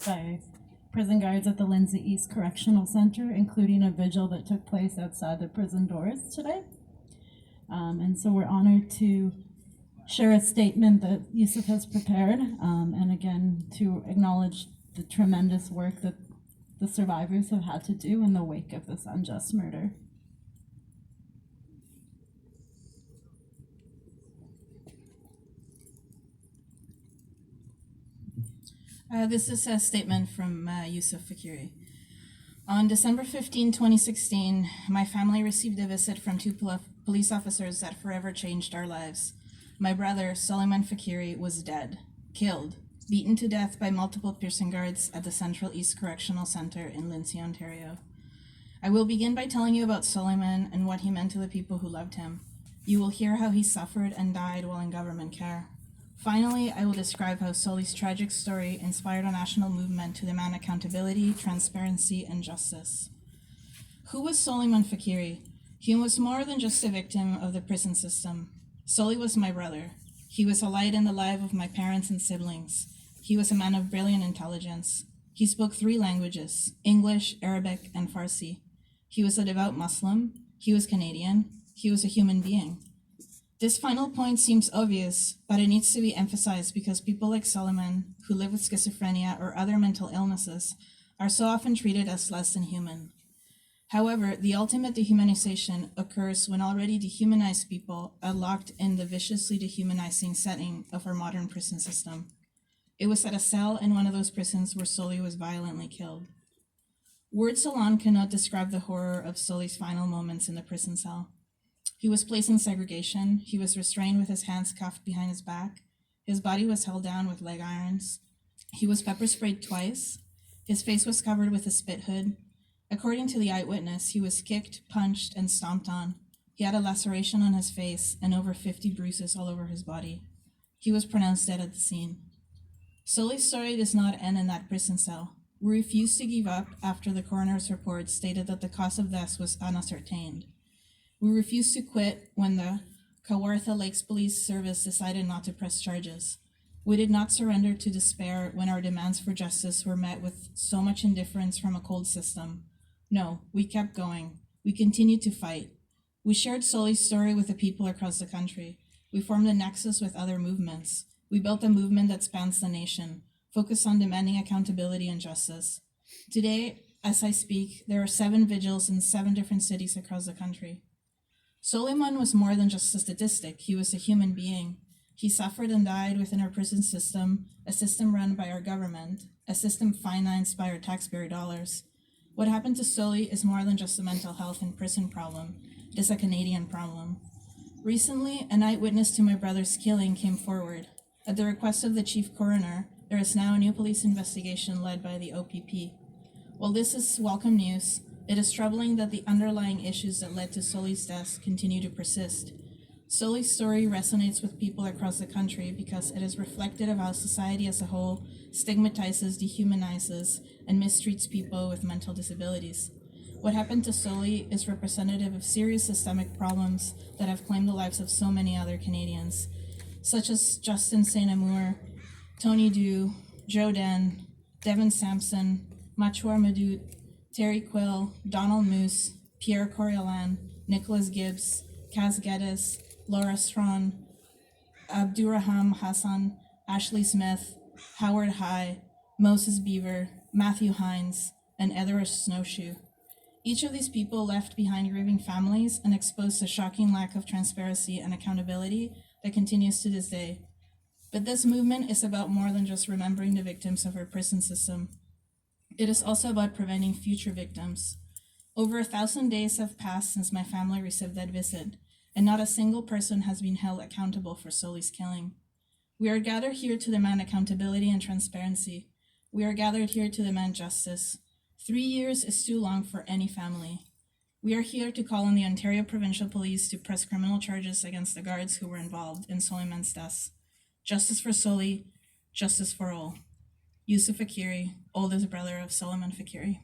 by prison guards at the Central East Correctional Centre, including a vigil that took place outside the prison doors today. And so we're honored to share a statement that Yusuf has prepared, and again, to acknowledge the tremendous work that the survivors have had to do in the wake of this unjust murder. This is a statement from Yusuf Faqiri. On December 15, 2016, my family received a visit from two police officers that forever changed our lives. My brother, Soleiman Faqiri, was dead, killed, beaten to death by multiple prison guards at the Central East Correctional Centre in Lindsay, Ontario. I will begin by telling you about Soleiman and what he meant to the people who loved him. You will hear how he suffered and died while in government care. Finally, I will describe how Soli's tragic story inspired a national movement to demand accountability, transparency, and justice. Who was Soleiman Faqiri? He was more than just a victim of the prison system. Soli was my brother. He was a light in the life of my parents and siblings. He was a man of brilliant intelligence. He spoke 3 languages, English, Arabic, and Farsi. He was a devout Muslim. He was Canadian. He was a human being. This final point seems obvious, but it needs to be emphasized because people like Soleiman, who live with schizophrenia or other mental illnesses, are so often treated as less than human. However, the ultimate dehumanization occurs when already dehumanized people are locked in the viciously dehumanizing setting of our modern prison system. It was at a cell in one of those prisons where Soli was violently killed. Words alone cannot describe the horror of Soli's final moments in the prison cell. He was placed in segregation. He was restrained with his hands cuffed behind his back. His body was held down with leg irons. He was pepper sprayed twice. His face was covered with a spit hood. According to the eyewitness, he was kicked, punched, and stomped on. He had a laceration on his face and over 50 bruises all over his body. He was pronounced dead at the scene. Soli's story does not end in that prison cell. We refused to give up after the coroner's report stated that the cause of death was unascertained. We refused to quit when the Kawartha Lakes Police Service decided not to press charges. We did not surrender to despair when our demands for justice were met with so much indifference from a cold system. No, we kept going. We continued to fight. We shared Soli's story with the people across the country. We formed a nexus with other movements. We built a movement that spans the nation, focused on demanding accountability and justice. Today, as I speak, there are 7 vigils in 7 different cities across the country. Soleiman was more than just a statistic. He was a human being. He suffered and died within our prison system, a system run by our government, a system financed by our taxpayer dollars. What happened to Soli is more than just a mental health and prison problem. It is a Canadian problem. Recently, an eyewitness to my brother's killing came forward. At the request of the chief coroner, there is now a new police investigation led by the OPP. While this is welcome news, it is troubling that the underlying issues that led to Soli's death continue to persist. Soli's story resonates with people across the country because it is reflective of how society as a whole stigmatizes, dehumanizes, and mistreats people with mental disabilities. What happened to Soli is representative of serious systemic problems that have claimed the lives of so many other Canadians, such as Justin St. Amour, Tony Dew, Joe Den, Devin Sampson, Machwar Madut, Terry Quill, Donald Moose, Pierre Coriolan, Nicholas Gibbs, Kaz Geddes, Laura Strawn, Abdurraham Hassan, Ashley Smith, Howard High, Moses Beaver, Matthew Hines, and Etheridge Snowshoe. Each of these people left behind grieving families and exposed a shocking lack of transparency and accountability that continues to this day. But this movement is about more than just remembering the victims of our prison system. It is also about preventing future victims. Over 1,000 days have passed since my family received that visit, and not a single person has been held accountable for Soli's killing. We are gathered here to demand accountability and transparency. We are gathered here to demand justice. 3 years is too long for any family. We are here to call on the Ontario Provincial Police to press criminal charges against the guards who were involved in Soleiman's death. Justice for Soli, justice for all. Yusuf Faqiri, oldest brother of Soleiman Faqiri.